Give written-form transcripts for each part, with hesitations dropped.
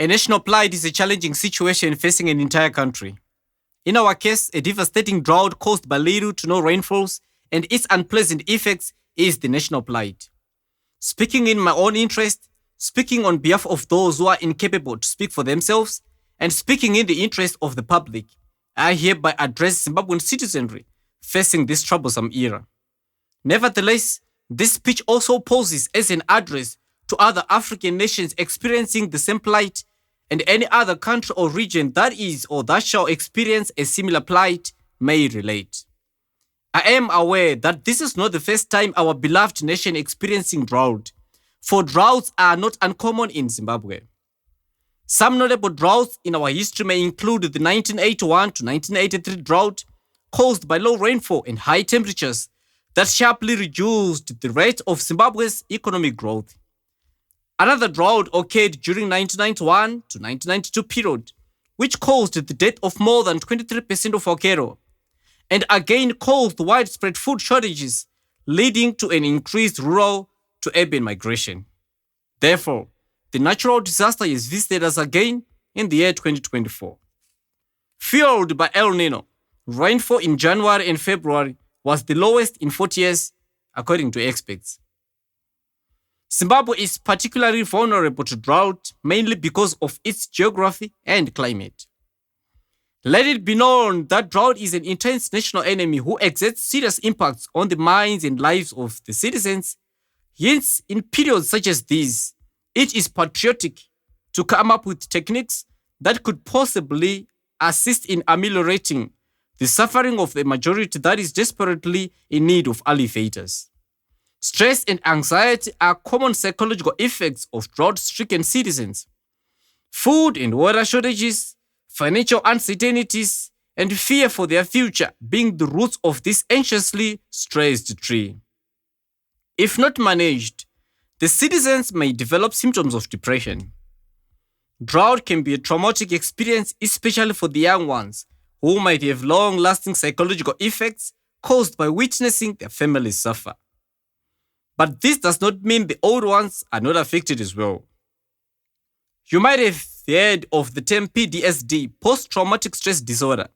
A national plight is a challenging situation facing an entire country. In our case, a devastating drought caused by little to no rainfalls and its unpleasant effects is the national plight. Speaking in my own interest, speaking on behalf of those who are incapable to speak for themselves, and speaking in the interest of the public, I hereby address Zimbabwean citizenry facing this troublesome era. Nevertheless, this speech also poses as an address to other African nations experiencing the same plight and any other country or region that is or that shall experience a similar plight may relate. I am aware that this is not the first time our beloved nation experiencing drought, for droughts are not uncommon in Zimbabwe. Some notable droughts in our history may include the 1981 to 1983 drought caused by low rainfall and high temperatures that sharply reduced the rate of Zimbabwe's economic growth. Another drought occurred during 1991 to 1992 period, which caused the death of more than 23% of our cattle, and again caused widespread food shortages, leading to an increased rural to urban migration. Therefore, the natural disaster is visited us again in the year 2024. Fueled by El Nino, rainfall in January and February was the lowest in 40 years, according to experts. Zimbabwe is particularly vulnerable to drought mainly because of its geography and climate. Let it be known that drought is an intense national enemy who exerts serious impacts on the minds and lives of the citizens. Hence, in periods such as these, it is patriotic to come up with techniques that could possibly assist in ameliorating the suffering of the majority that is desperately in need of alleviators. Stress and anxiety are common psychological effects of drought-stricken citizens. Food and water shortages, financial uncertainties, and fear for their future being the roots of this anxiously stressed tree. If not managed, the citizens may develop symptoms of depression. Drought can be a traumatic experience, especially for the young ones, who might have long-lasting psychological effects caused by witnessing their families suffer. But this does not mean the old ones are not affected as well. You might have heard of the term PTSD, post-traumatic stress disorder.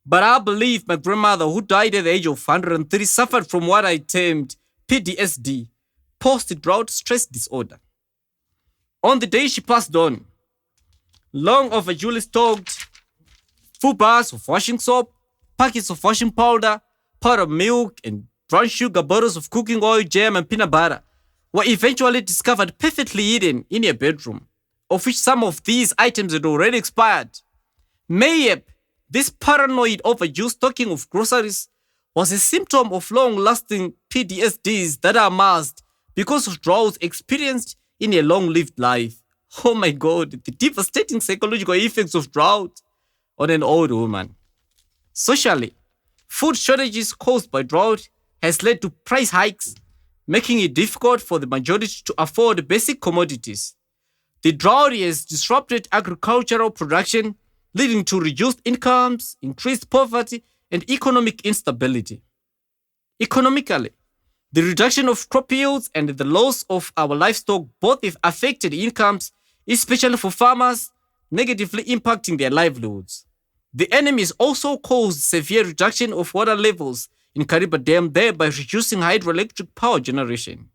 But I believe my grandmother, who died at the age of 103, suffered from what I termed PTSD, post-drought stress disorder. On the day she passed on, long overdue stocked full bars of washing soap, packets of washing powder, pot of milk, and brown sugar, bottles of cooking oil, jam, and peanut butter were eventually discovered perfectly hidden in her bedroom, of which some of these items had already expired. Mayhap, this paranoid overdue stocking of groceries was a symptom of long-lasting PTSDs that are masked because of droughts experienced in a long-lived life. Oh my God, the devastating psychological effects of drought on an old woman. Socially, food shortages caused by drought has led to price hikes, making it difficult for the majority to afford basic commodities. The drought has disrupted agricultural production, leading to reduced incomes, increased poverty, and economic instability. Economically, the reduction of crop yields and the loss of our livestock both have affected incomes, especially for farmers, negatively impacting their livelihoods. The enemy has also caused severe reduction of water levels in Kariba Dam, thereby reducing hydroelectric power generation.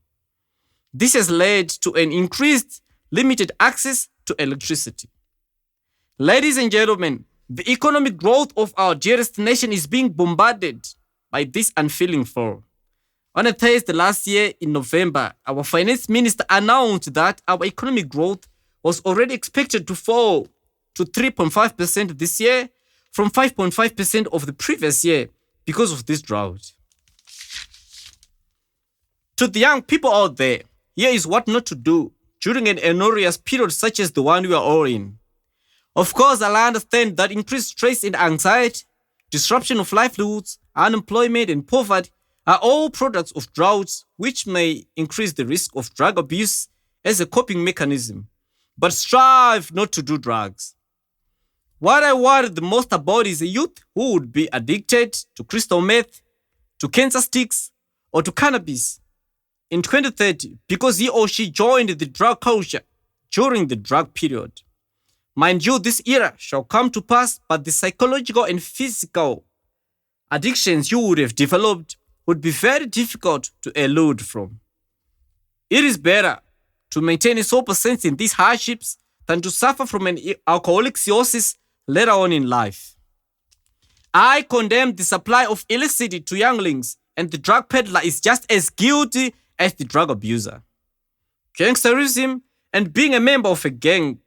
This has led to an increased limited access to electricity. Ladies and gentlemen, the economic growth of our dearest nation is being bombarded by this unfeeling fall. On a Thursday last year in November, our finance minister announced that our economic growth was already expected to fall to 3.5% this year from 5.5% of the previous year because of this drought. To the young people out there, here is what not to do during an onerous period such as the one we are all in. Of course, I understand that increased stress and anxiety, disruption of livelihoods, unemployment, and poverty are all products of droughts which may increase the risk of drug abuse as a coping mechanism. But strive not to do drugs. What I worry the most about is a youth who would be addicted to crystal meth, to cancer sticks, or to cannabis in 2030 because he or she joined the drug culture during the drug period. Mind you, this era shall come to pass, but the psychological and physical addictions you would have developed would be very difficult to elude from. It is better to maintain a sober sense in these hardships than to suffer from an alcoholic cirrhosis later on in life. I condemn the supply of illicit to younglings, and the drug peddler is just as guilty as the drug abuser. Gangsterism and being a member of a gang,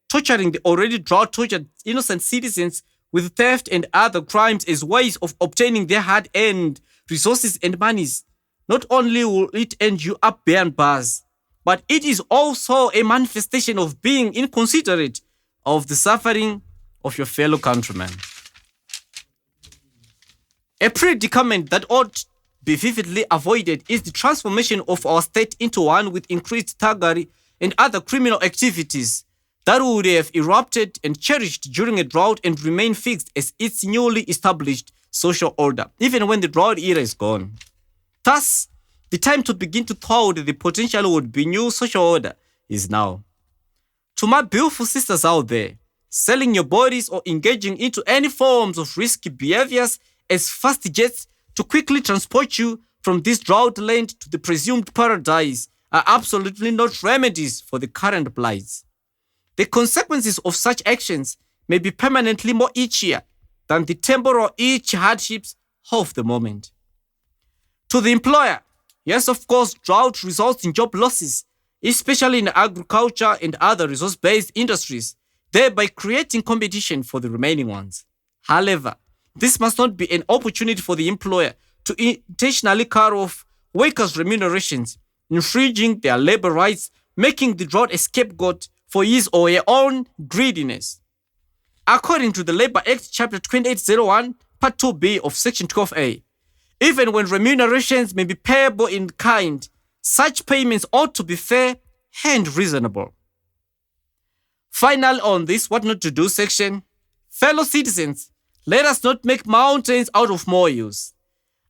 torturing the already drought-tortured innocent citizens with theft and other crimes as ways of obtaining their hard-earned resources and monies. Not only will it end you up behind bars, but it is also a manifestation of being inconsiderate of the suffering of your fellow countrymen. A predicament that ought be vividly avoided is the transformation of our state into one with increased thuggery and other criminal activities that would have erupted and cherished during a drought and remain fixed as its newly established social order, even when the drought era is gone. Thus, the time to begin to thwart the potential would be new social order is now. To my beautiful sisters out there, selling your bodies or engaging into any forms of risky behaviors as fast jets to quickly transport you from this drought land to the presumed paradise are absolutely not remedies for the current plights. The consequences of such actions may be permanently more itchier than the temporal itch hardships of the moment. To the employer, yes, of course, drought results in job losses, especially in agriculture and other resource-based industries, thereby creating competition for the remaining ones. However, this must not be an opportunity for the employer to intentionally cut off workers' remunerations, infringing their labor rights, making the drought a scapegoat for his or her own greediness. According to the Labor Act, Chapter 2801, Part 2B of Section 12A, even when remunerations may be payable in kind, such payments ought to be fair and reasonable. Finally, on this what not to do section, fellow citizens, let us not make mountains out of molehills.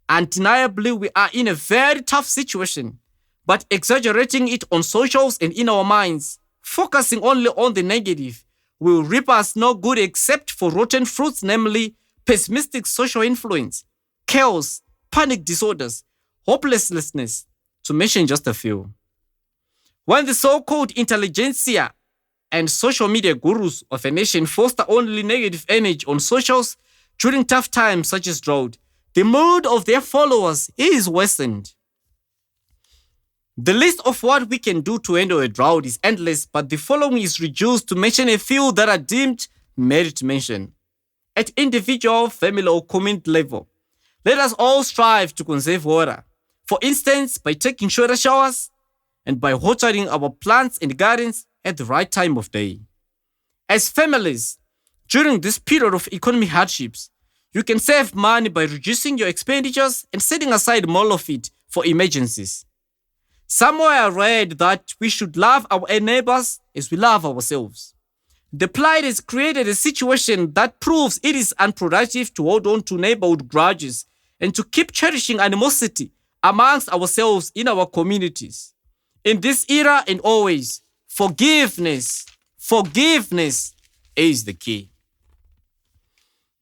Undeniably, we are in a very tough situation, but exaggerating it on socials and in our minds, focusing only on the negative, will reap us no good except for rotten fruits, namely pessimistic social influence, chaos, panic disorders, hopelessness, to mention just a few. When the so-called intelligentsia and social media gurus of a nation foster only negative energy on socials during tough times such as drought, the mood of their followers is worsened. The list of what we can do to handle a drought is endless, but the following is reduced to mention a few that are deemed merit mention. At individual, family, or community level, let us all strive to conserve water. For instance, by taking shorter showers and by watering our plants and gardens at the right time of day. As families, during this period of economic hardships, you can save money by reducing your expenditures and setting aside more of it for emergencies. Somewhere I read that we should love our neighbors as we love ourselves. The plight has created a situation that proves it is unproductive to hold on to neighborhood grudges and to keep cherishing animosity amongst ourselves in our communities. In this era and always, forgiveness is the key.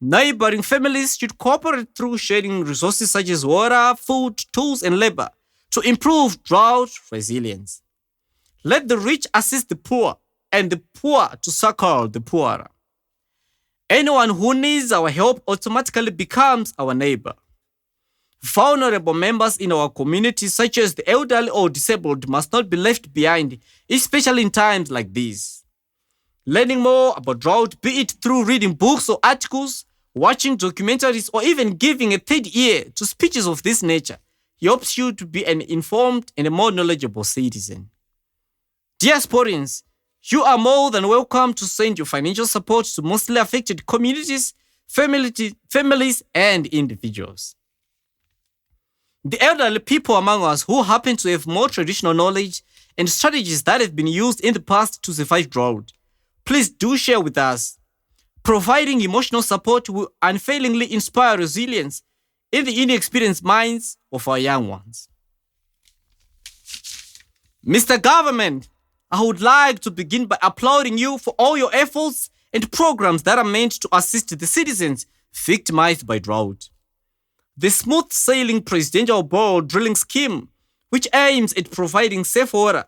Neighboring families should cooperate through sharing resources such as water, food, tools, and labor to improve drought resilience. Let the rich assist the poor and the poor to succor the poorer. Anyone who needs our help automatically becomes our neighbor. Vulnerable members in our community, such as the elderly or disabled, must not be left behind, especially in times like these. Learning more about drought, be it through reading books or articles, watching documentaries, or even giving a third ear to speeches of this nature, helps you to be an informed and a more knowledgeable citizen. Diasporians, you are more than welcome to send your financial support to mostly affected communities, families, and individuals. The elderly people among us who happen to have more traditional knowledge and strategies that have been used in the past to survive drought, please do share with us. Providing emotional support will unfailingly inspire resilience in the inexperienced minds of our young ones. Mr. Government, I would like to begin by applauding you for all your efforts and programs that are meant to assist the citizens victimized by drought. The smooth sailing presidential bore drilling scheme, which aims at providing safe water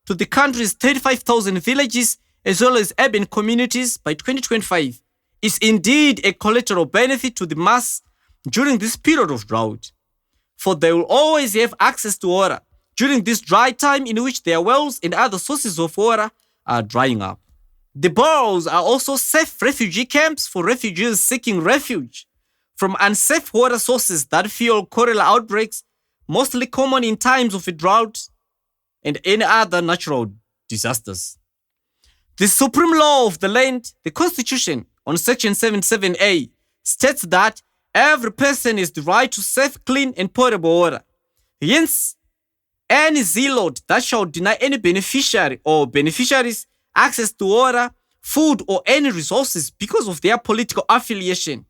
to the country's 35,000 villages as well as urban communities by 2025, is indeed a collateral benefit to the mass during this period of drought. For they will always have access to water during this dry time in which their wells and other sources of water are drying up. The boreholes are also safe refugee camps for refugees seeking refuge from unsafe water sources that fuel cholera outbreaks, mostly common in times of a drought and any other natural disasters. The supreme law of the land, the Constitution, on Section 77A, states that every person has the right to safe, clean, and potable water. Hence, any zealot that shall deny any beneficiary or beneficiaries access to water, food, or any resources because of their political affiliation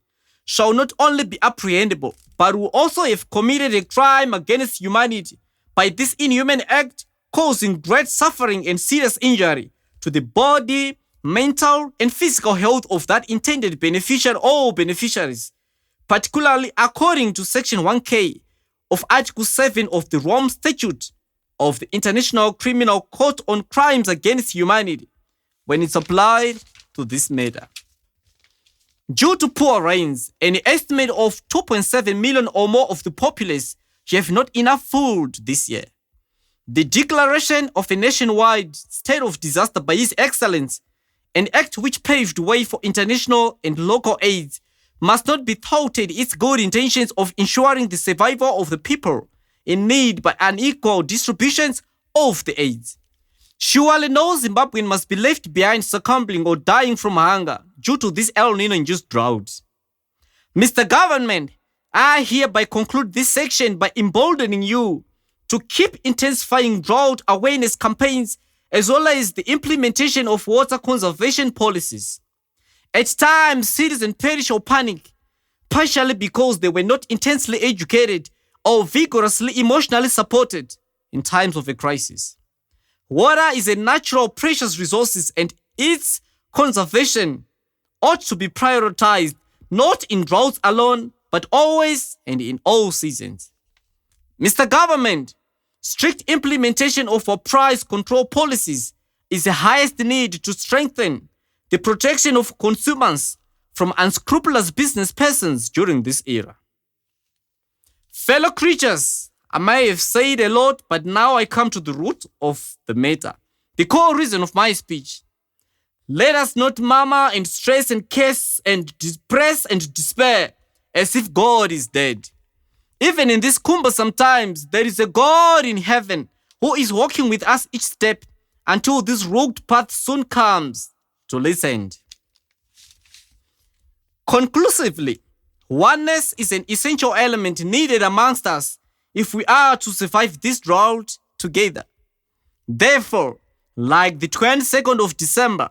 shall not only be apprehendable, but will also have committed a crime against humanity by this inhuman act, causing great suffering and serious injury to the body, mental, and physical health of that intended beneficiary or beneficiaries, particularly according to Section 1K of Article 7 of the Rome Statute of the International Criminal Court on Crimes Against Humanity, when it's applied to this matter. Due to poor rains, an estimate of 2.7 million or more of the populace have not enough food this year. The declaration of a nationwide state of disaster by His Excellency, an act which paved way for international and local aid, must not be thwarted its good intentions of ensuring the survival of the people in need by unequal distributions of the aid. Surely no Zimbabwean must be left behind succumbing or dying from hunger due to this El Nino-induced drought. Mr. Government, I hereby conclude this section by emboldening you to keep intensifying drought awareness campaigns as well as the implementation of water conservation policies. At times, citizens perish or panic, partially because they were not intensely educated or vigorously emotionally supported in times of a crisis. Water is a natural precious resource and its conservation ought to be prioritized not in droughts alone, but always and in all seasons. Mr. Government, strict implementation of our price control policies is the highest need to strengthen the protection of consumers from unscrupulous business persons during this era. Fellow creatures, I may have said a lot, but now I come to the root of the matter, the core reason of my speech. Let us not murmur and stress and curse and depress and despair as if God is dead. Even in this cumbersome times, there is a God in heaven who is walking with us each step until this rugged path soon comes to its end. Conclusively, oneness is an essential element needed amongst us if we are to survive this drought together. Therefore, like the 22nd of December,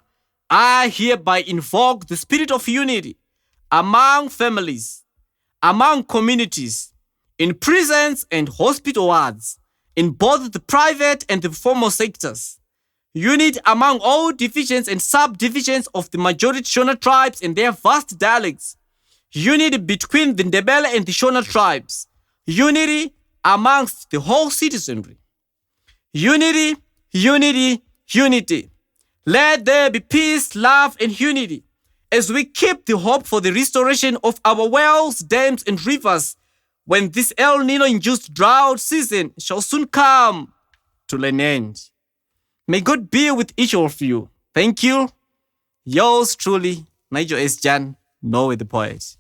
I hereby invoke the spirit of unity among families, among communities, in prisons and hospital wards, in both the private and the formal sectors. Unity among all divisions and subdivisions of the majority Shona tribes and their vast dialects. Unity between the Ndebele and the Shona tribes. Unity amongst the whole citizenry. Unity, unity, unity. Let there be peace, love, and unity as we keep the hope for the restoration of our wells, dams, and rivers when this El Nino-induced drought season shall soon come to an end. May God be with each of you. Thank you. Yours truly, Nigel S. Jani, Norway the Poet.